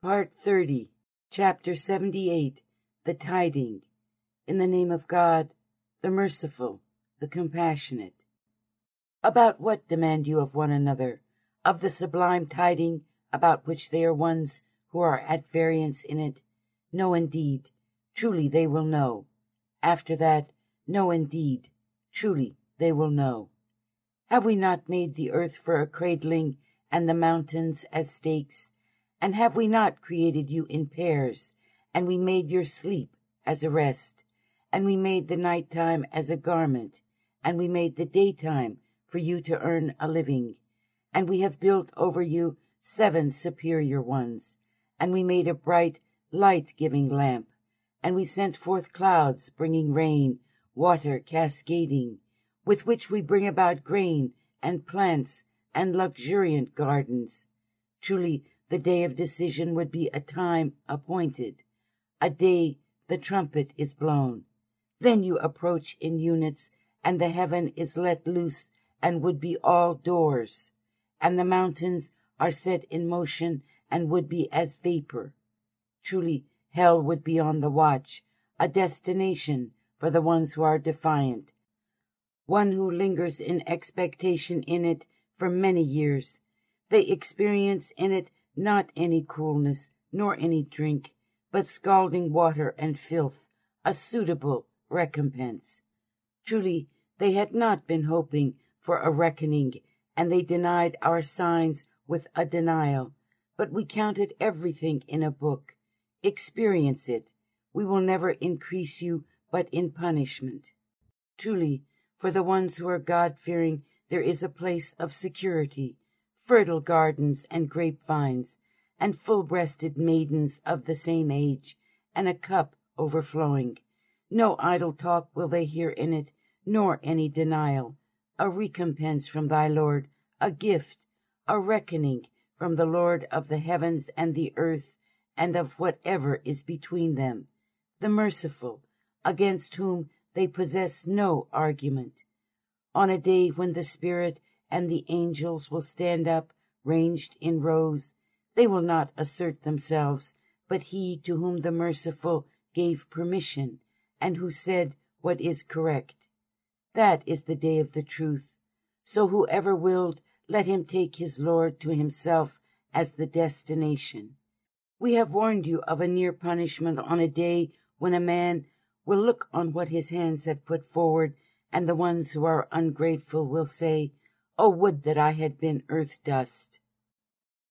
Part 30, Chapter 78, The Tiding. In the name of God, the merciful, the compassionate. About what demand you of one another? Of the sublime tiding, about which they are ones who are at variance in it? No, indeed, truly they will know. After that, no, indeed, truly they will know. Have we not made the earth for a cradling, and the mountains as stakes? And have we not created you in pairs? And we made your sleep as a rest, and we made the nighttime as a garment, and we made the daytime for you to earn a living. And we have built over you 7 superior ones, and we made a bright, light-giving lamp, and we sent forth clouds bringing rain, water cascading, with which we bring about grain and plants and luxuriant gardens. Truly, the day of decision would be a time appointed, a day the trumpet is blown. Then you approach in units, and the heaven is let loose, and would be all doors, and the mountains are set in motion, and would be as vapor. Truly, hell would be on the watch, a destination for the ones who are defiant, one who lingers in expectation in it for many years. They experience in it not any coolness, nor any drink, but scalding water and filth, a suitable recompense. Truly, they had not been hoping for a reckoning, and they denied our signs with a denial. But we counted everything in a book. Experience it. We will never increase you but in punishment. Truly, for the ones who are God-fearing, there is a place of security, fertile gardens and grapevines, and full-breasted maidens of the same age, and a cup overflowing. No idle talk will they hear in it, nor any denial. A recompense from thy Lord, a gift, a reckoning from the Lord of the heavens and the earth, and of whatever is between them, the merciful, against whom they possess no argument. On a day when the Spirit and the angels will stand up, ranged in rows, they will not assert themselves, but he to whom the merciful gave permission, and who said what is correct. That is the day of the truth. So whoever willed, let him take his Lord to himself as the destination. We have warned you of a near punishment on a day when a man will look on what his hands have put forward, and the ones who are ungrateful will say, "Oh, would that I had been earth dust."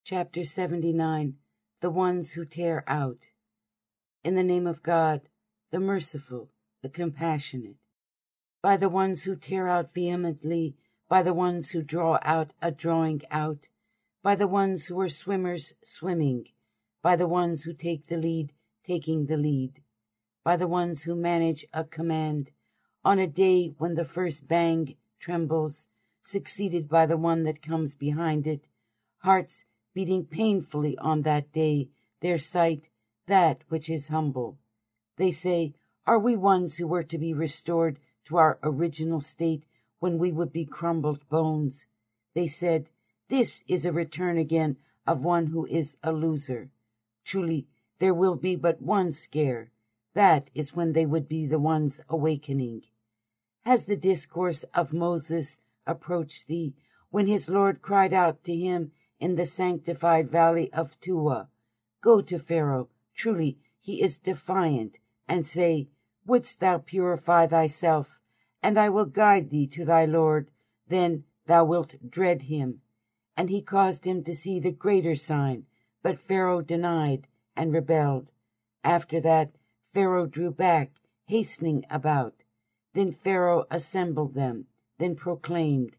Chapter 79, The Ones Who Tear Out. In the name of God, the merciful, the compassionate. By the ones who tear out vehemently, by the ones who draw out a drawing out, by the ones who are swimmers swimming, by the ones who take the lead taking the lead, by the ones who manage a command, on a day when the first bang trembles, succeeded by the one that comes behind it, hearts beating painfully on that day, their sight, that which is humble. They say, are we ones who were to be restored to our original state when we would be crumbled bones? They said, this is a return again of one who is a loser. Truly, there will be but one scare. That is when they would be the ones awakening. Has the discourse of Moses approached thee, when his Lord cried out to him in the sanctified valley of Tua, Go to Pharaoh, truly he is defiant, and say, Wouldst thou purify thyself, and I will guide thee to thy Lord, then thou wilt dread him. And he caused him to see the greater sign, but Pharaoh denied and rebelled. After that, Pharaoh drew back, hastening about. Then Pharaoh assembled them, then proclaimed.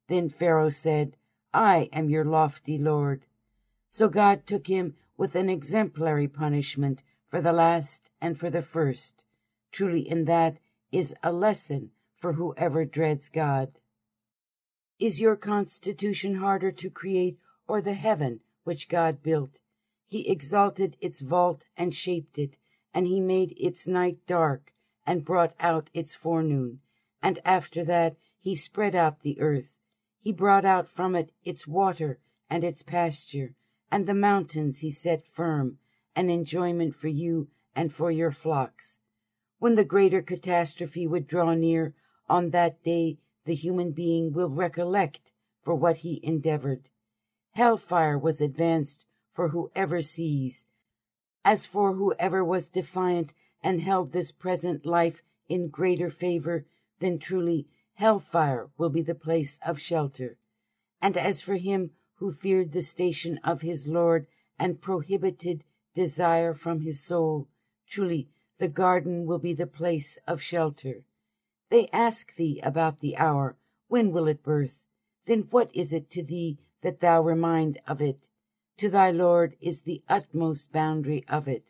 Then Pharaoh said, I am your lofty Lord. So God took him with an exemplary punishment for the last and for the first. Truly in that is a lesson for whoever dreads God. Is your constitution harder to create, or the heaven which God built? He exalted its vault and shaped it, and he made its night dark, and brought out its forenoon. And after that he spread out the earth. He brought out from it its water and its pasture, and the mountains he set firm, and enjoyment for you and for your flocks. When the greater catastrophe would draw near, on that day the human being will recollect for what he endeavored. Hellfire was advanced for whoever sees. As for whoever was defiant and held this present life in greater favor, then truly hellfire will be the place of shelter. And as for him who feared the station of his Lord and prohibited desire from his soul, truly the garden will be the place of shelter. They ask thee about the hour, when will it birth? Then what is it to thee that thou remind of it? To thy Lord is the utmost boundary of it,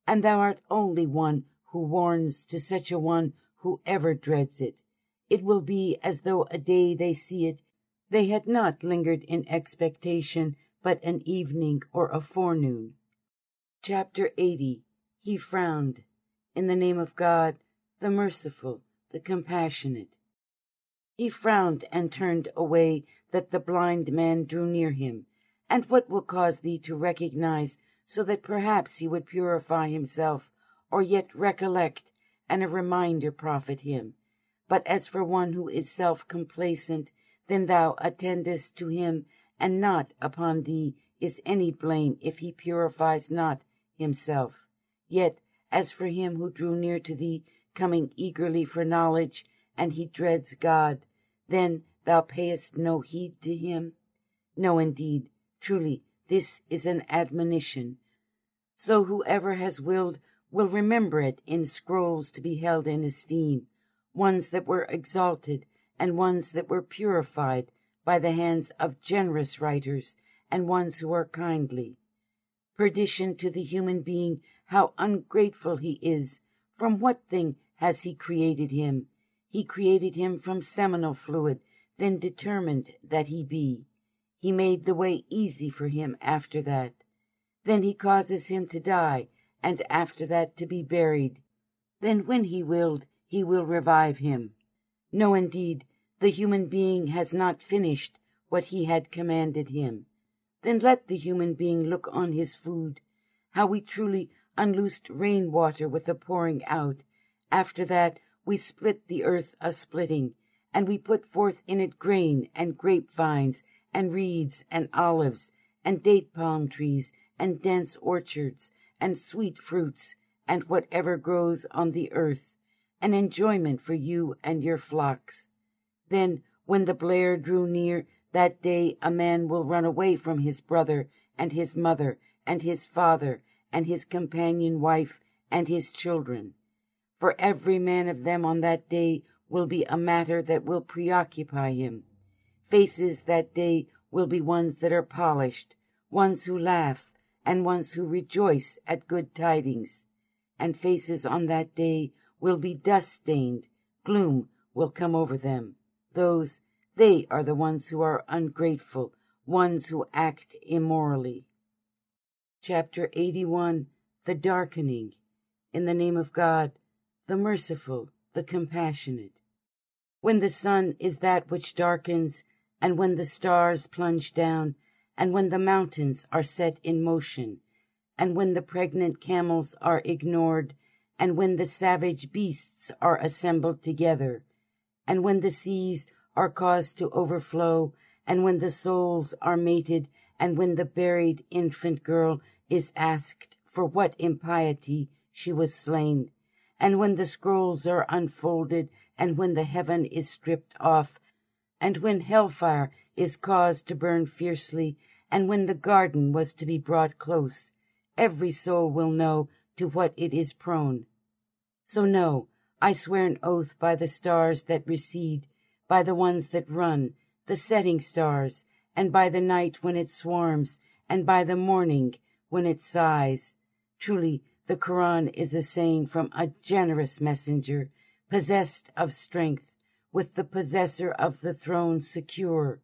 and thou art only one who warns to such a one who ever dreads it. It will be as though a day they see it, they had not lingered in expectation, but an evening or a forenoon. Chapter 80. He frowned. In the name of God, the merciful, the compassionate. He frowned and turned away, that the blind man drew near him. And what will cause thee to recognize, so that perhaps he would purify himself, or yet recollect, and a reminder profit him? But as for one who is self-complacent, then thou attendest to him, and not upon thee is any blame if he purifies not himself. Yet as for him who drew near to thee, coming eagerly for knowledge, and he dreads God, then thou payest no heed to him? No, indeed, truly, this is an admonition. So whoever has willed will remember it in scrolls to be held in esteem, ones that were exalted, and ones that were purified by the hands of generous writers, and ones who are kindly. Perdition to the human being, how ungrateful he is! From what thing has he created him? He created him from seminal fluid, then determined that he be. He made the way easy for him after that. Then he causes him to die, and after that to be buried. Then when he willed, he will revive him. No, indeed, the human being has not finished what he had commanded him. Then let the human being look on his food, how we truly unloosed rain-water with a pouring out. After that we split the earth a-splitting, and we put forth in it grain and grapevines and reeds and olives and date-palm trees and dense orchards and sweet fruits and whatever grows on the earth, an enjoyment for you and your flocks. Then when the blare drew near, that day a man will run away from his brother and his mother and his father and his companion wife and his children. For every man of them on that day will be a matter that will preoccupy him. Faces that day will be ones that are polished, ones who laugh, and ones who rejoice at good tidings. And faces on that day will be dust-stained, gloom will come over them. They are the ones who are ungrateful, ones who act immorally. Chapter 81. The darkening. In the name of God, the merciful, the compassionate. When the sun is that which darkens, and when the stars plunge down, and when the mountains are set in motion, and when the pregnant camels are ignored, and when the savage beasts are assembled together, and when the seas are caused to overflow, and when the souls are mated, and when the buried infant girl is asked for what impiety she was slain, and when the scrolls are unfolded, and when the heaven is stripped off, and when hellfire is caused to burn fiercely, and when the garden was to be brought close, every soul will know to what it is prone. So know, I swear an oath by the stars that recede, by the ones that run, the setting stars, and by the night when it swarms, and by the morning when it sighs. Truly, the Quran is a saying from a generous messenger, possessed of strength, with the possessor of the throne secure,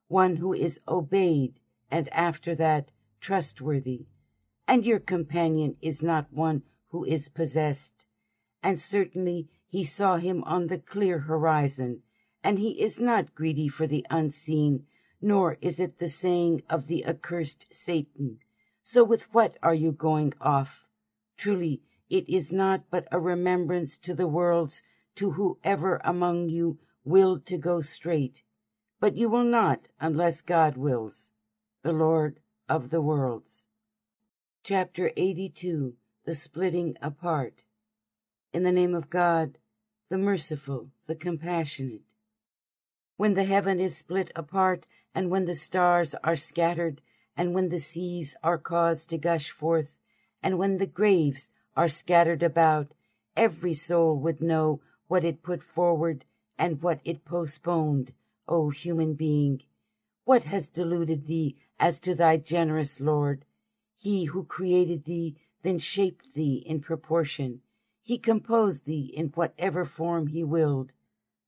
one who is obeyed, and after that trustworthy. And your companion is not one who is possessed. And certainly he saw him on the clear horizon, and he is not greedy for the unseen, nor is it the saying of the accursed Satan. So with what are you going off? Truly, it is not but a remembrance to the worlds, to whoever among you willed to go straight. But you will not, unless God wills, the Lord of the worlds. Chapter 82, The Splitting Apart. In the name of God, the merciful, the compassionate. When the heaven is split apart, and when the stars are scattered, and when the seas are caused to gush forth, and when the graves are scattered about, every soul would know what it put forward and what it postponed, O human being. What has deluded thee as to thy generous Lord? He who created thee, then shaped thee in proportion. He composed thee in whatever form he willed.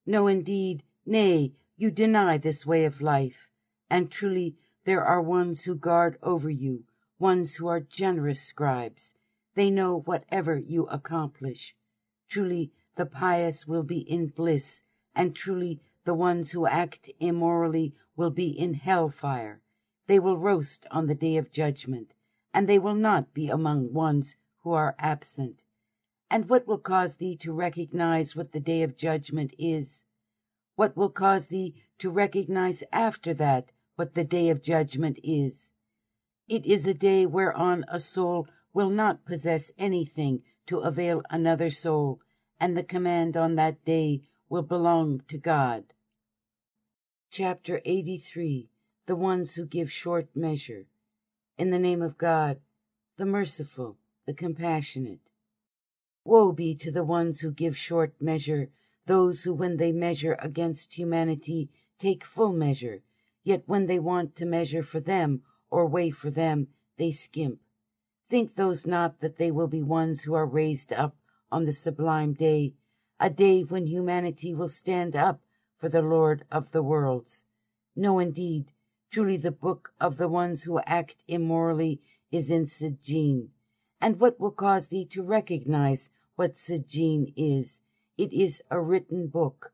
No, indeed, nay, you deny this way of life. And truly there are ones who guard over you, ones who are generous scribes. They know whatever you accomplish. Truly the pious will be in bliss, and truly the ones who act immorally will be in hell-fire. They will roast on the day of judgment, and they will not be among ones who are absent. And what will cause thee to recognize what the day of judgment is? What will cause thee to recognize after that what the day of judgment is? It is a day whereon a soul will not possess anything to avail another soul, and the command on that day will belong to God. Chapter 83, The Ones Who Give Short Measure. In the name of God, the merciful, the compassionate. Woe be to the ones who give short measure, those who when they measure against humanity take full measure, yet when they want to measure for them or weigh for them, they skimp. Think those not that they will be ones who are raised up on the sublime day, a day when humanity will stand up for the Lord of the worlds. No, indeed, truly the book of the ones who act immorally is in Sijin. And what will cause thee to recognize what Sijin is? It is a written book.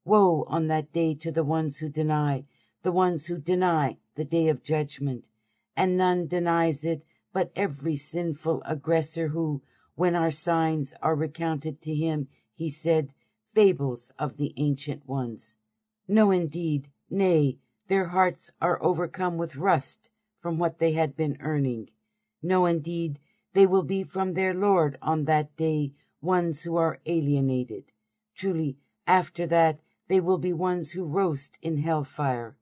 Woe on that day to the ones who deny the day of judgment. And none denies it but every sinful aggressor who, when our signs are recounted to him, he said, fables of the ancient ones. No, indeed, nay, their hearts are overcome with rust from what they had been earning. No, indeed, they will be from their Lord on that day ones who are alienated. Truly, after that, they will be ones who roast in hellfire.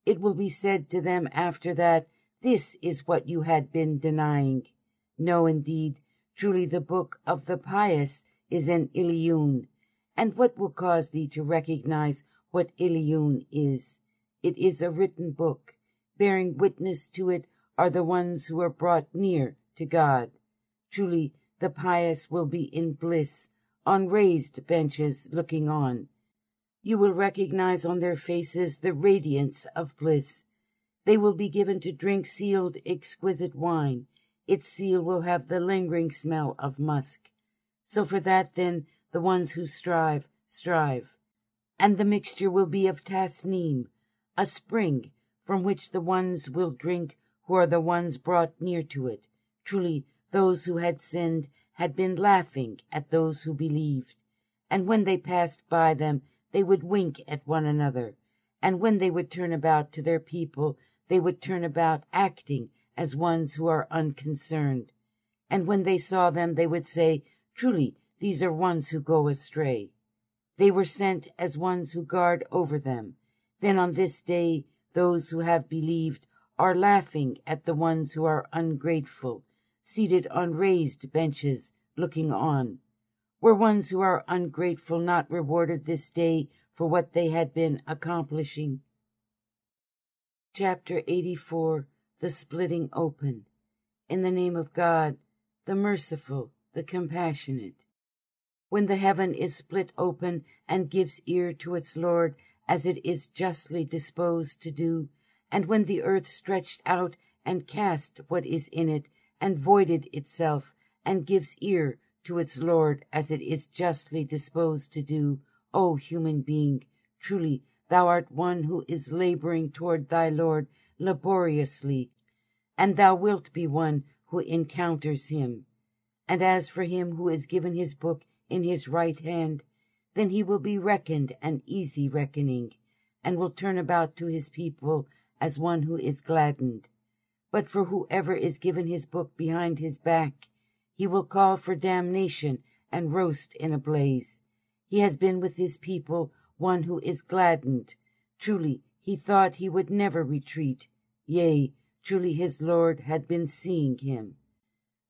It will be said to them after that, this is what you had been denying. No, indeed, truly the book of the pious is an Ilion. And what will cause thee to recognize what Ilion is? It is a written book. Bearing witness to it are the ones who are brought near to God. Truly, the pious will be in bliss, on raised benches looking on. You will recognize on their faces the radiance of bliss. They will be given to drink sealed exquisite wine. Its seal will have the lingering smell of musk. So for that, then, the ones who strive. And the mixture will be of tasnim, a spring, from which the ones will drink who are the ones brought near to it. Truly, those who had sinned had been laughing at those who believed. And when they passed by them, they would wink at one another. And when they would turn about to their people, they would turn about acting as ones who are unconcerned. And when they saw them, they would say, truly, these are ones who go astray. They were sent as ones who guard over them. Then on this day, those who have believed are laughing at the ones who are ungrateful, seated on raised benches, looking on. Were ones who are ungrateful not rewarded this day for what they had been accomplishing? Chapter 84, The Splitting Open. In the name of God, the merciful, the compassionate. When the heaven is split open and gives ear to its Lord as it is justly disposed to do, and when the earth stretched out and cast what is in it, and voided itself, and gives ear to its Lord as it is justly disposed to do, O human being, truly thou art one who is laboring toward thy Lord laboriously, and thou wilt be one who encounters him. And as for him who is given his book in his right hand, then he will be reckoned an easy reckoning, and will turn about to his people as one who is gladdened. But for whoever is given his book behind his back, he will call for damnation and roast in a blaze. He has been with his people one who is gladdened. Truly, he thought he would never retreat. Yea, truly his Lord had been seeing him.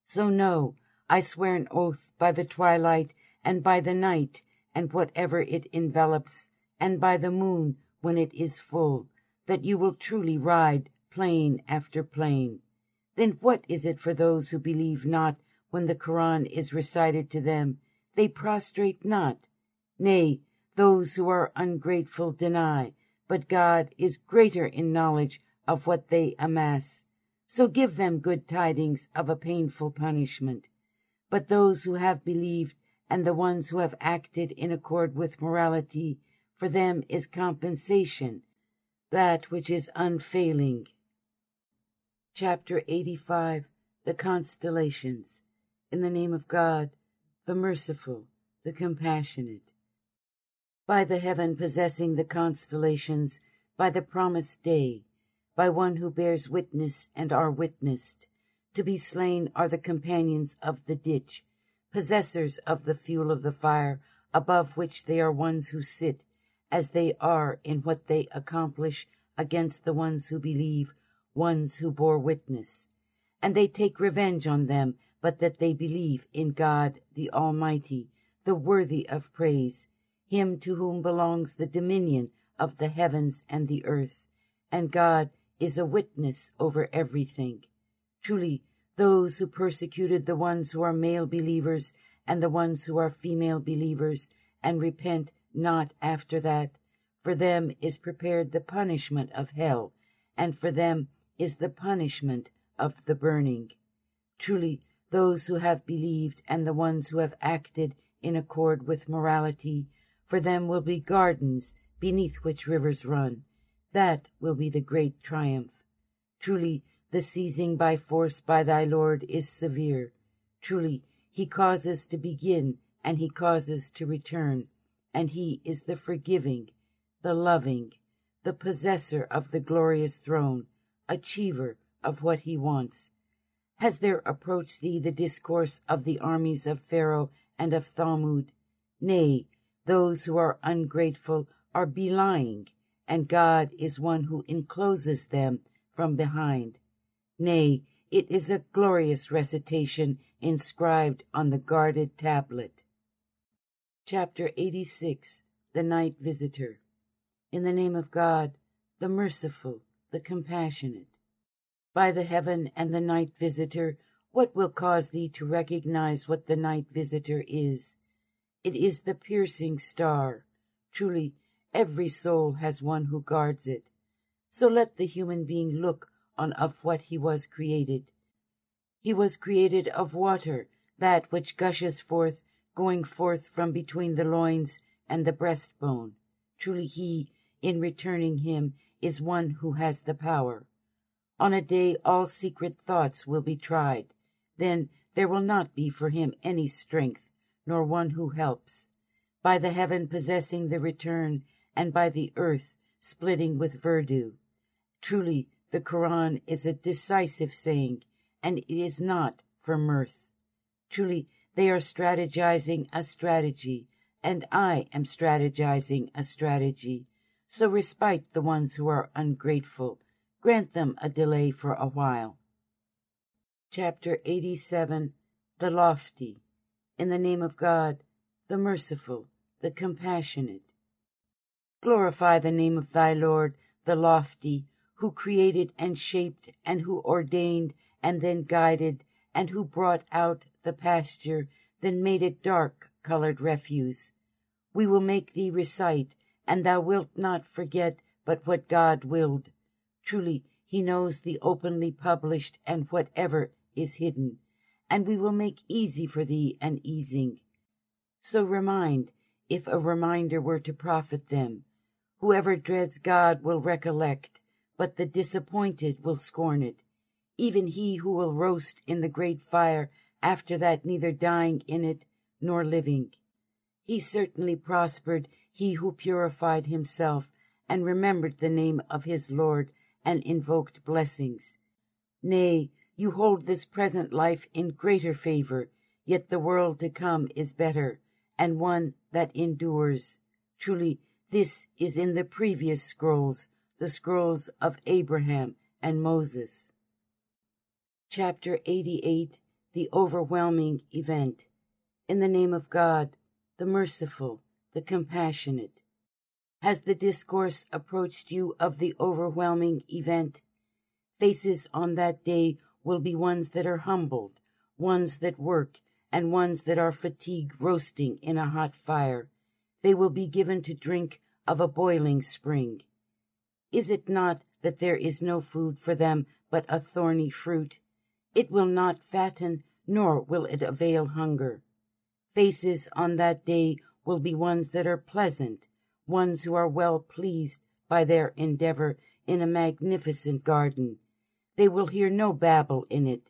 So know, I swear an oath by the twilight and by the night and whatever it envelops, and by the moon when it is full, that you will truly ride plain after plain. Then what is it for those who believe not when the Quran is recited to them? They prostrate not. Nay, those who are ungrateful deny, but God is greater in knowledge of what they amass. So give them good tidings of a painful punishment. But those who have believed and the ones who have acted in accord with morality, for them is compensation, that which is unfailing. Chapter 85. The Constellations. In the name of God, the Merciful, the Compassionate. By the heaven possessing the constellations, by the promised day, by one who bears witness and are witnessed, to be slain are the companions of the ditch, possessors of the fuel of the fire, above which they are ones who sit, as they are in what they accomplish against the ones who believe, ones who bore witness. And they take revenge on them, but that they believe in God the Almighty, the worthy of praise, him to whom belongs the dominion of the heavens and the earth, and God is a witness over everything. Truly, those who persecuted the ones who are male believers and the ones who are female believers, and repent not after that, for them is prepared the punishment of hell, and for them is the punishment of the burning. Truly, those who have believed and the ones who have acted in accord with morality, for them will be gardens beneath which rivers run. That will be the great triumph. Truly, the seizing by force by thy Lord is severe. Truly, he causes to begin, and he causes to return, and he is the forgiving, the loving, the possessor of the glorious throne, achiever of what he wants. Has there approached thee the discourse of the armies of Pharaoh and of Thamud? Nay, those who are ungrateful are belying, and God is one who encloses them from behind. Nay, it is a glorious recitation inscribed on the guarded tablet. Chapter 86. The Night Visitor. In the name of God, the Merciful, the Compassionate. By the heaven and the night visitor, what will cause thee to recognize what the night visitor is? It is the piercing star. Truly, every soul has one who guards it. So let the human being look on of what he was created. He was created of water, that which gushes forth, going forth from between the loins and the breastbone. Truly he, in returning him, is one who has the power. On a day all secret thoughts will be tried. Then there will not be for him any strength, nor one who helps. By the heaven possessing the return, and by the earth splitting with verdure. Truly, the Quran is a decisive saying, and it is not for mirth. Truly, they are strategizing a strategy, and I am strategizing a strategy. So respite the ones who are ungrateful. Grant them a delay for a while. Chapter 87. The Lofty. In the name of God, the Merciful, the Compassionate. Glorify the name of thy Lord, the Lofty, who created and shaped, and who ordained, and then guided, and who brought out the pasture, then made it dark-colored refuse. We will make thee recite, and thou wilt not forget but what God willed. Truly, he knows the openly published and whatever is hidden, and we will make easy for thee an easing. So remind, if a reminder were to profit them. Whoever dreads God will recollect, but the disappointed will scorn it. even he who will roast in the great fire, after that neither dying in it nor living. He certainly prospered, he who purified himself, and remembered the name of his Lord, and invoked blessings. Nay, you hold this present life in greater favor, yet the world to come is better, and one that endures. Truly, this is in the previous scrolls, the scrolls of Abraham and Moses. Chapter 88, the overwhelming event. In the name of God, the merciful, the compassionate. Has the discourse approached you of the overwhelming event? Faces on that day will be ones that are humbled, ones that work, and ones that are fatigued roasting in a hot fire. They will be given to drink of a boiling spring. Is it not that there is no food for them but a thorny fruit? It will not fatten, nor will it avail hunger. Faces on that day will be ones that are pleasant, ones who are well pleased by their endeavor in a magnificent garden. They will hear no babble in it.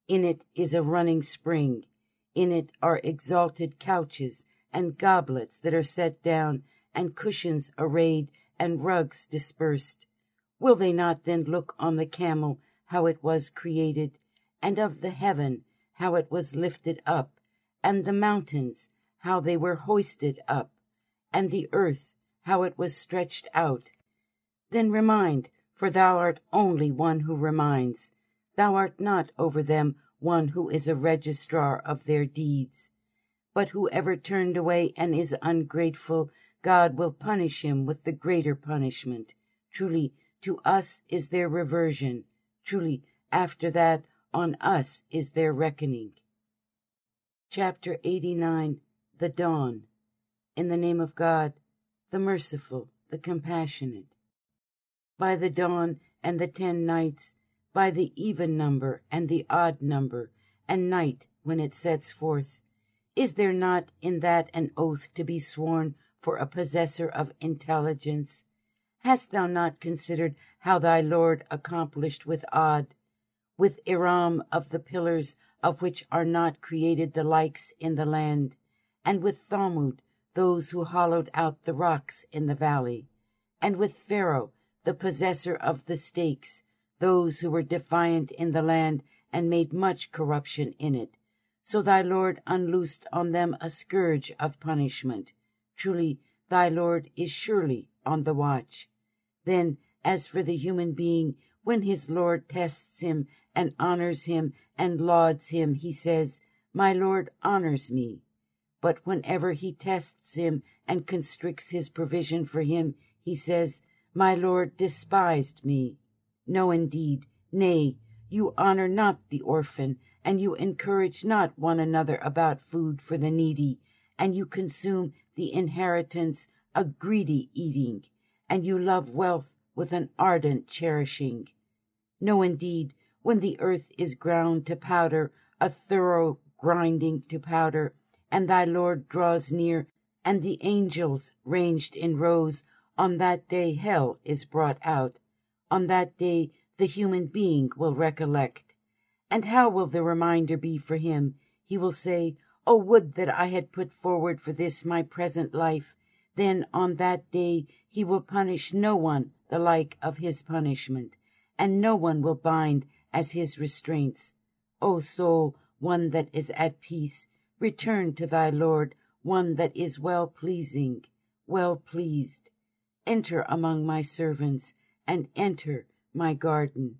In it is a running spring. In it are exalted couches and goblets that are set down, and cushions arrayed, and rugs dispersed. Will they not then look on the camel, how it was created, and of the heaven, how it was lifted up, and the mountains, how they were hoisted up, and the earth, how it was stretched out? Then remind, for thou art only one who reminds. Thou art not over them one who is a registrar of their deeds. But whoever turned away and is ungrateful, God will punish him with the greater punishment. Truly, to us is their reversion. Truly, after that, on us is their reckoning. Chapter 89, the Dawn. In the name of God, the merciful, the compassionate. By the dawn and the 10 nights, by the even number and the odd number, and night when it sets forth, is there not in that an oath to be sworn for a possessor of intelligence? Hast thou not considered how thy Lord accomplished with Od, with Iram of the pillars of which are not created the likes in the land, and with Thamud, those who hollowed out the rocks in the valley, and with Pharaoh, the possessor of the stakes, those who were defiant in the land and made much corruption in it? So thy Lord unloosed on them a scourge of punishment. Truly, thy Lord is surely on the watch. Then, as for the human being, when his Lord tests him and honors him and lauds him, he says, My Lord honors me. But whenever he tests him and constricts his provision for him, he says, My Lord despised me. No, indeed, nay, you honor not the orphan, and you encourage not one another about food for the needy, and you consume the inheritance a greedy eating, and you love wealth with an ardent cherishing. No, indeed, when the earth is ground to powder, a thorough grinding to powder, and thy Lord draws near, and the angels ranged in rows, on that day hell is brought out. On that day the human being will recollect. And how will the reminder be for him? He will say, Oh, would that I had put forward for this my present life. Then on that day he will punish no one the like of his punishment, and no one will bind as his restraints. O soul, one that is at peace, return to thy Lord, one that is well-pleasing, well-pleased. Enter among my servants, and enter my garden.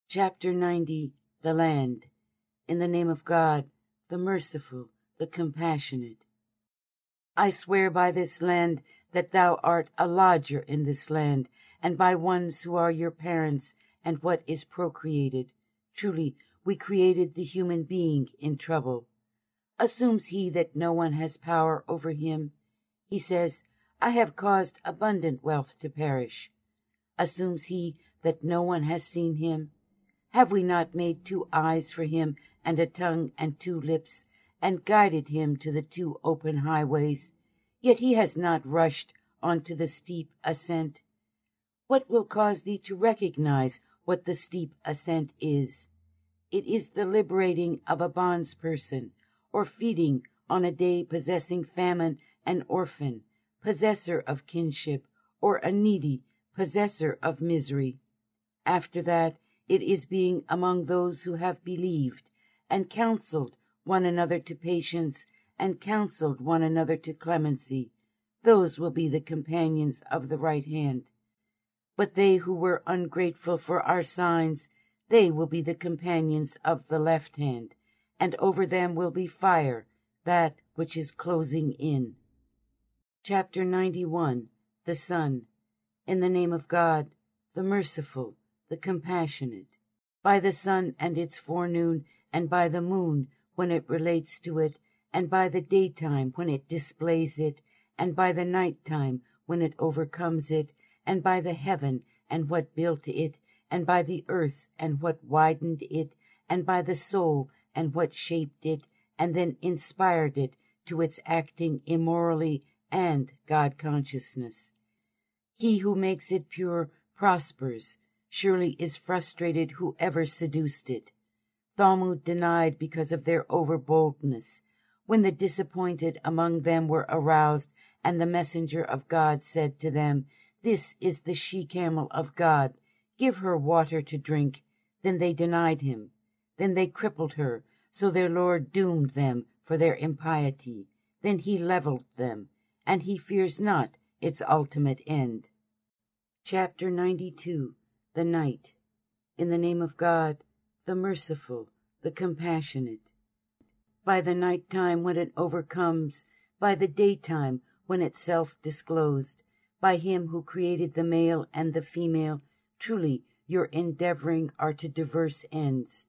Chapter 90, the Land. In the name of God, the merciful, the compassionate. I swear by this land that thou art a lodger in this land, and by ones who are your parents, and what is procreated. Truly, we created the human being in trouble. Assumes he that no one has power over him? He says, I have caused abundant wealth to perish. Assumes he that no one has seen him? Have we not made 2 eyes for him, and a tongue and 2 lips, and guided him to the 2 open highways? Yet he has not rushed on to the steep ascent. What will cause thee to recognize, what the steep ascent is. It is the liberating of a bondsperson, or feeding on a day possessing famine an orphan, possessor of kinship, or a needy, possessor of misery. After that, it is being among those who have believed, and counseled one another to patience, and counseled one another to clemency. Those will be the companions of the right hand. But they who were ungrateful for our signs, they will be the companions of the left hand, and over them will be fire, that which is closing in. Chapter 91. The Sun. In the name of God, the merciful, the compassionate. By the sun and its forenoon, and by the moon when it relates to it, and by the daytime when it displays it, and by the nighttime when it overcomes it, and by the heaven and what built it, and by the earth and what widened it, and by the soul and what shaped it, and then inspired it to its acting immorally and God-consciousness. He who makes it pure prospers, surely is frustrated whoever seduced it. Thalmud denied because of their overboldness. When the disappointed among them were aroused, and the messenger of God said to them, "This is the she-camel of God. Give her water to drink." Then they denied him. Then they crippled her, so their Lord doomed them for their impiety. Then he leveled them, and he fears not its ultimate end. Chapter 92. The Night. In the name of God, the merciful, the compassionate. By the night time when it overcomes, by the daytime when itself disclosed, by him who created the male and the female, truly your endeavoring are to diverse ends.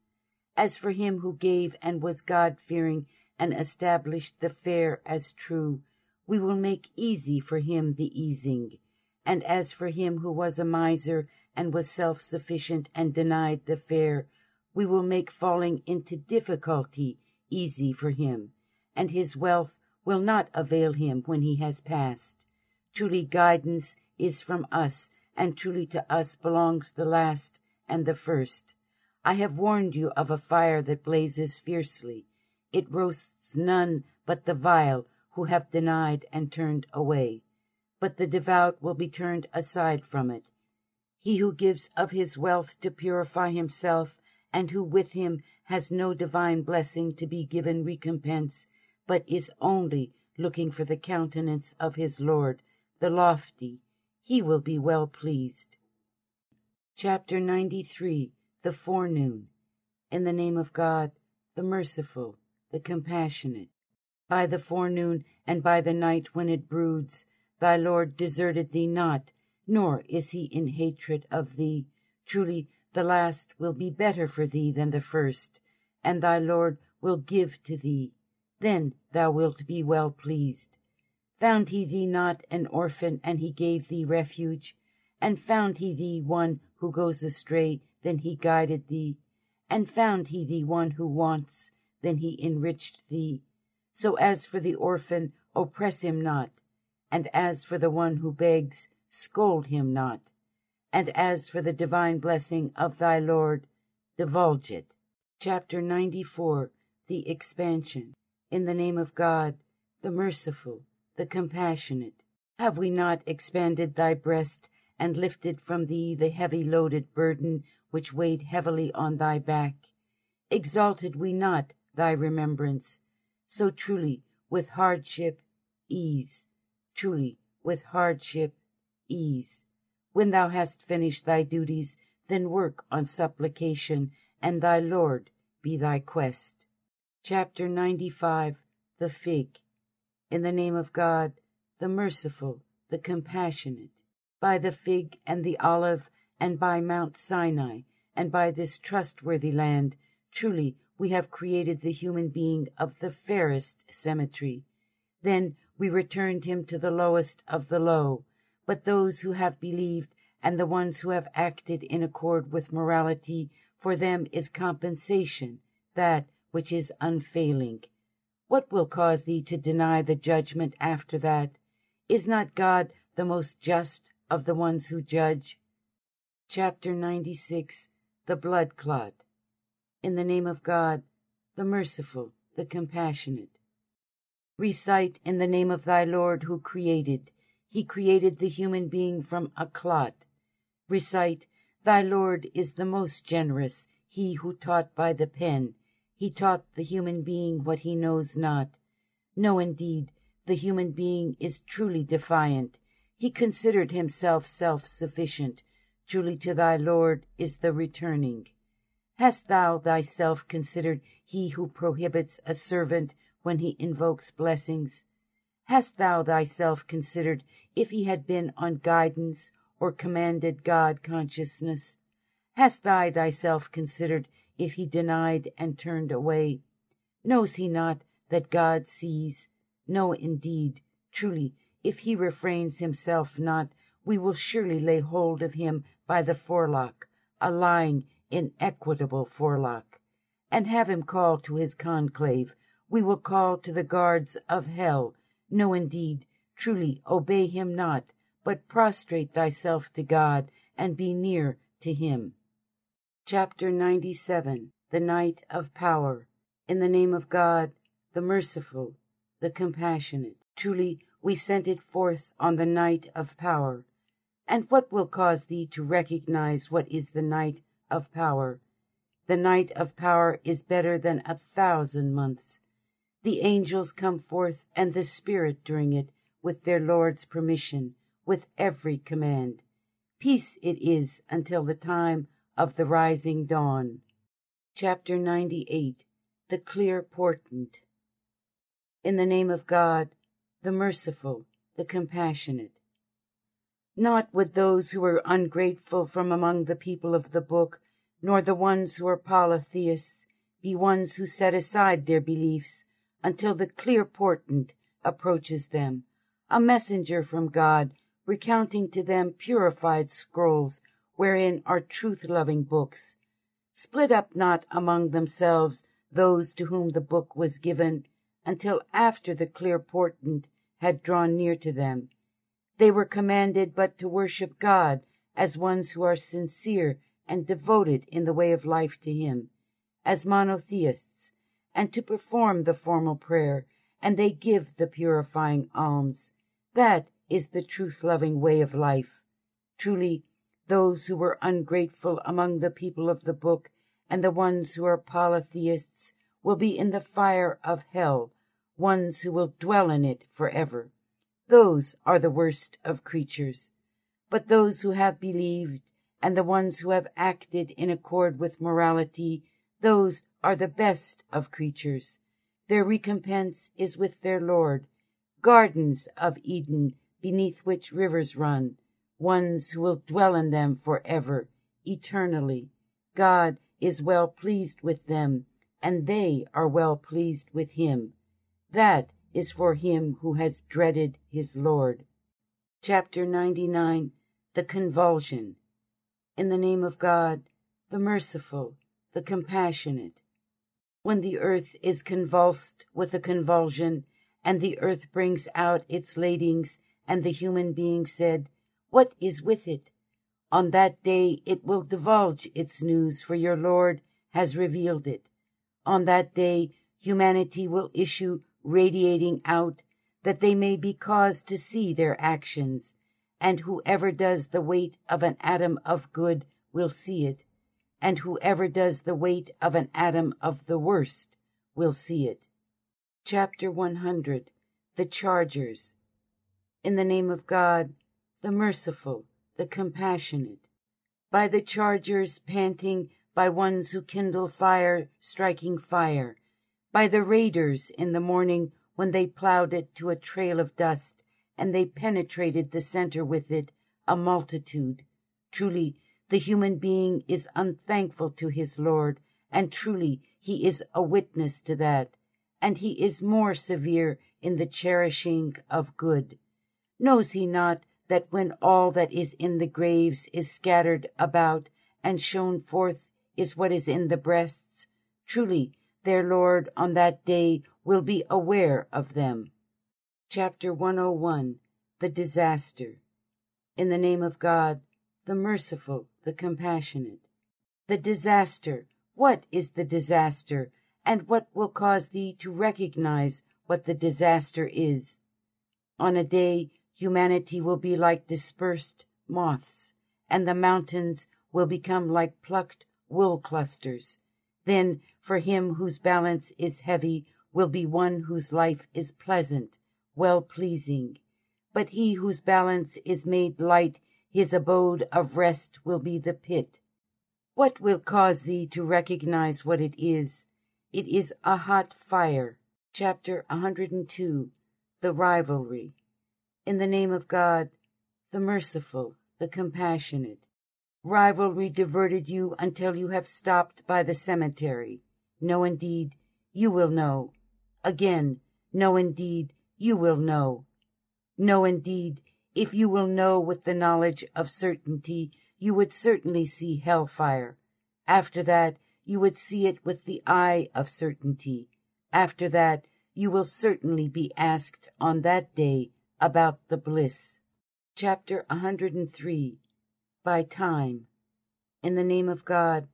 As for him who gave and was God-fearing and established the fair as true, we will make easy for him the easing. And as for him who was a miser and was self-sufficient and denied the fair, we will make falling into difficulty easy for him, and his wealth will not avail him when he has passed. Truly guidance is from us, and truly to us belongs the last and the first. I have warned you of a fire that blazes fiercely. It roasts none but the vile who have denied and turned away. But the devout will be turned aside from it. He who gives of his wealth to purify himself, and who with him has no divine blessing to be given recompense, but is only looking for the countenance of his Lord, the lofty, he will be well pleased. Chapter 93. The Forenoon. In the name of God, the merciful, the compassionate. By the forenoon and by the night when it broods, thy Lord deserted thee not, nor is he in hatred of thee. Truly the last will be better for thee than the first, and thy Lord will give to thee. Then thou wilt be well pleased. Found he thee not an orphan, and he gave thee refuge? And found he thee one who goes astray, then he guided thee? And found he thee one who wants, then he enriched thee? So as for the orphan, oppress him not, and as for the one who begs, scold him not. And as for the divine blessing of thy Lord, divulge it. Chapter 94. The Expansion. In the name of God, the merciful, the compassionate. Have we not expanded thy breast, and lifted from thee the heavy-loaded burden which weighed heavily on thy back? Exalted we not thy remembrance? So truly, with hardship, ease. Truly, with hardship, ease. When thou hast finished thy duties, then work on supplication, and thy Lord be thy quest. Chapter 95. The Fig. In the name of God, the merciful, the compassionate. By the fig and the olive, and by Mount Sinai, and by this trustworthy land, truly we have created the human being of the fairest symmetry. Then we returned him to the lowest of the low. But those who have believed, and the ones who have acted in accord with morality, for them is compensation, that which is unfailing. What will cause thee to deny the judgment after that? Is not God the most just of the ones who judge? Chapter 96, The Blood Clot. In the name of God, the merciful, the compassionate. Recite in the name of thy Lord who created. He created the human being from a clot. Recite, thy Lord is the most generous, he who taught by the pen. He taught the human being what he knows not. No, indeed, the human being is truly defiant. He considered himself self-sufficient. Truly to thy Lord is the returning. Hast thou thyself considered he who prohibits a servant when he invokes blessings? Hast thou thyself considered if he had been on guidance or commanded God consciousness? Hast thou thyself considered if he denied and turned away? Knows he not that God sees? No, indeed, truly, if he refrains himself not, we will surely lay hold of him by the forelock, a lying, inequitable forelock, and have him call to his conclave. We will call to the guards of hell. No, indeed, truly, obey him not, but prostrate thyself to God, and be near to him. Chapter 97, The Night of Power. In the name of God, the merciful, the compassionate. Truly, we sent it forth on the night of power. And what will cause thee to recognize what is the night of power? The night of power is better than 1,000 months. The angels come forth, and the Spirit during it, with their Lord's permission, with every command. Peace it is until the time of the rising dawn. Chapter 98, The Clear Portent. In the name of God, the merciful, the compassionate. Not would those who are ungrateful from among the people of the book, nor the ones who are polytheists, be ones who set aside their beliefs until the clear portent approaches them, a messenger from God, recounting to them purified scrolls wherein are truth-loving books. Split up not among themselves those to whom the book was given, until after the clear portent had drawn near to them. They were commanded but to worship God as ones who are sincere and devoted in the way of life to him, as monotheists, and to perform the formal prayer, and they give the purifying alms. That is the truth-loving way of life. Truly, those who were ungrateful among the people of the book and the ones who are polytheists will be in the fire of hell, ones who will dwell in it forever. Those are the worst of creatures. But those who have believed and the ones who have acted in accord with morality, those are the best of creatures. Their recompense is with their Lord, gardens of Eden beneath which rivers run, ones who will dwell in them forever, eternally. God is well pleased with them, and they are well pleased with him. That is for him who has dreaded his Lord. Chapter 99, The Convulsion. In the name of God, the merciful, the compassionate. When the earth is convulsed with a convulsion, and the earth brings out its ladings, and the human being said, What is with it? On that day it will divulge its news, for your Lord has revealed it. On that day humanity will issue radiating out, that they may be caused to see their actions, and whoever does the weight of an atom of good will see it, and whoever does the weight of an atom of the worst will see it. Chapter 100, The Chargers. In the name of God, the merciful, the compassionate. By the chargers panting, by ones who kindle fire, striking fire, by the raiders in the morning when they plowed it to a trail of dust, and they penetrated the center with it, a multitude. Truly, the human being is unthankful to his Lord, and truly he is a witness to that, and he is more severe in the cherishing of good. Knows he not that when all that is in the graves is scattered about, and shown forth is what is in the breasts, truly their Lord on that day will be aware of them. Chapter 101, The Disaster. In the name of God, the merciful, the compassionate. The disaster. What is the disaster, and what will cause thee to recognize what the disaster is? On a day, humanity will be like dispersed moths, and the mountains will become like plucked wool clusters. Then, for him whose balance is heavy, will be one whose life is pleasant, well-pleasing. But he whose balance is made light, his abode of rest will be the pit. What will cause thee to recognize what it is? It is a hot fire. Chapter 102. The rivalry. In the name of God, the merciful, the compassionate. Rivalry diverted you until you have stopped by the cemetery. No, indeed, you will know. Again, no, indeed, you will know. No, indeed, if you will know with the knowledge of certainty, you would certainly see hellfire. After that, you would see it with the eye of certainty. After that, you will certainly be asked on that day about the bliss. Chapter 103. By time. In the name of God,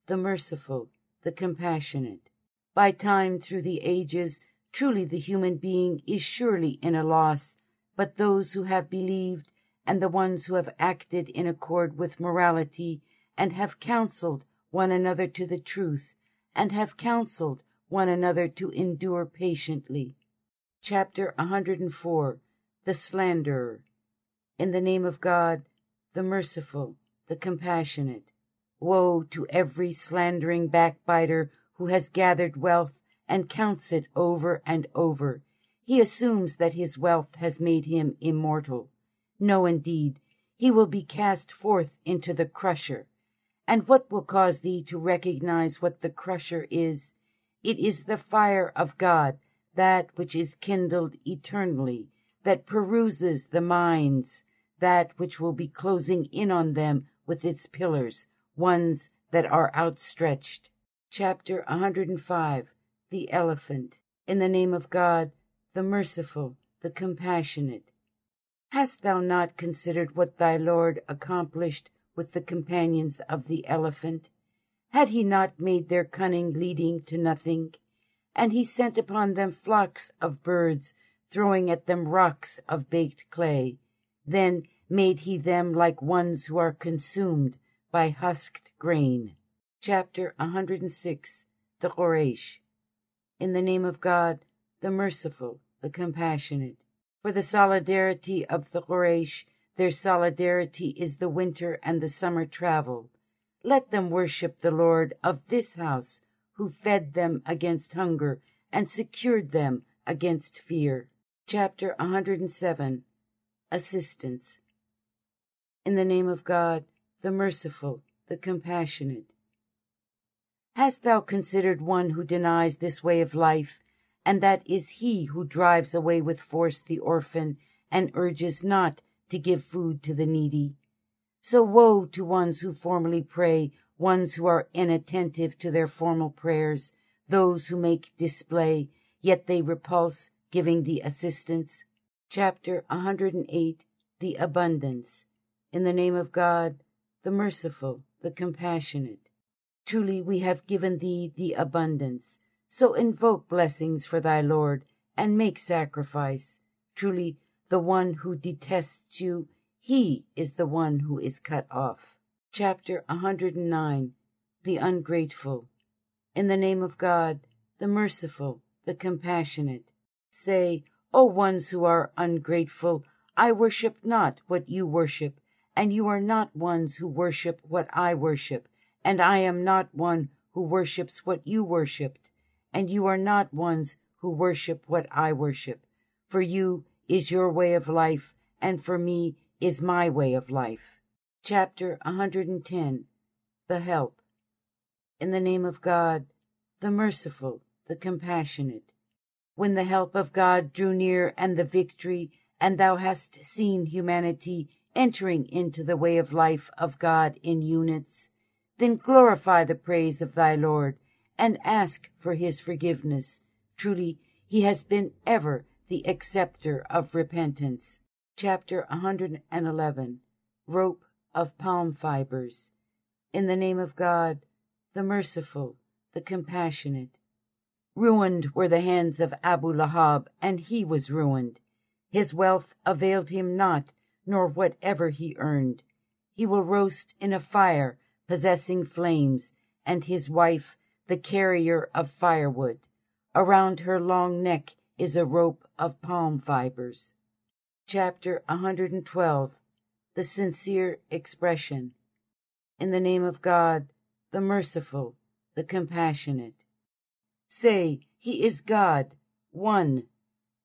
the merciful, the compassionate. By time through the ages, truly the human being is surely in a loss, but those who have believed and the ones who have acted in accord with morality and have counseled one another to the truth and have counseled one another to endure patiently. Chapter 104. The slanderer. In the name of God, the merciful, the compassionate. Woe to every slandering backbiter who has gathered wealth and counts it over and over. He assumes that his wealth has made him immortal. No, indeed, he will be cast forth into the crusher. And what will cause thee to recognize what the crusher is? It is the fire of God, that which is kindled eternally, that peruses the minds, that which will be closing in on them with its pillars, ones that are outstretched. Chapter 105. The elephant. In the name of God, the merciful, the compassionate. Hast thou not considered what thy Lord accomplished with the companions of the elephant? Had he not made their cunning leading to nothing? And he sent upon them flocks of birds, throwing at them rocks of baked clay. Then made he them like ones who are consumed by husked grain. Chapter 106. The Quraysh. In the name of God, the merciful, the compassionate. For the solidarity of the Quraysh, their solidarity is the winter and the summer travel. Let them worship the Lord of this house, who fed them against hunger and secured them against fear. Chapter 107. Assistance. In the name of God, the merciful, the compassionate. Hast thou considered one who denies this way of life, and that is he who drives away with force the orphan and urges not to give food to the needy? So woe to ones who formally pray, ones who are inattentive to their formal prayers, those who make display, yet they repulse giving the assistance. Chapter 108. The abundance. In the name of God, the merciful, the compassionate. Truly we have given thee the abundance. So invoke blessings for thy Lord, and make sacrifice. Truly the one who detests you, he is the one who is cut off. Chapter 109. The ungrateful. In the name of God, the merciful, the compassionate. Say, O ones who are ungrateful, I worship not what you worship, and you are not ones who worship what I worship, and I am not one who worships what you worshipped, and you are not ones who worship what I worship. For you is your way of life, and for me is my way of life. Chapter 110. The help. In the name of God, the merciful, the compassionate. When the help of God drew near and the victory, and thou hast seen humanity entering into the way of life of God in units, then glorify the praise of thy Lord, and ask for his forgiveness. Truly, he has been ever the acceptor of repentance. Chapter 111. Rope of palm fibers. In the name of God, the merciful, the compassionate. Ruined were the hands of Abu Lahab, and he was ruined. His wealth availed him not, nor whatever he earned. He will roast in a fire, possessing flames, and his wife, the carrier of firewood. Around her long neck is a rope of palm fibers. Chapter 112. The sincere expression. In the name of God, the merciful, the compassionate. Say, He is God, one.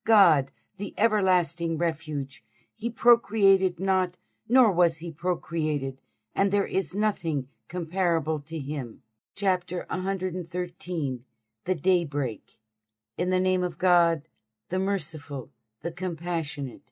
God, the everlasting refuge. He procreated not, nor was he procreated, and there is nothing comparable to him. Chapter 113. The daybreak. In the name of God, the merciful, the compassionate.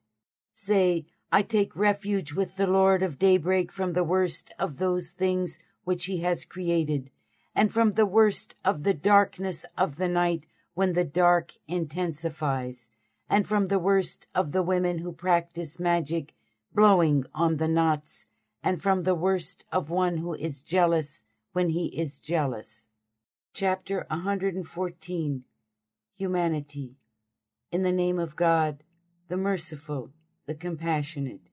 Say, I take refuge with the Lord of daybreak from the worst of those things which he has created, and from the worst of the darkness of the night when the dark intensifies, and from the worst of the women who practice magic, blowing on the knots, and from the worst of one who is jealous when he is jealous. Chapter 114. Humanity. In the name of God, the merciful, the compassionate.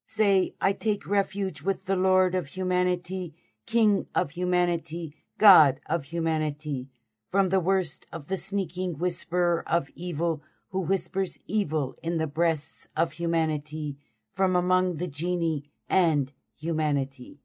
Say, I take refuge with the Lord of humanity, King of humanity, God of humanity, from the worst of the sneaking whisperer of evil, who whispers evil in the breasts of humanity, from among the genii and humanity.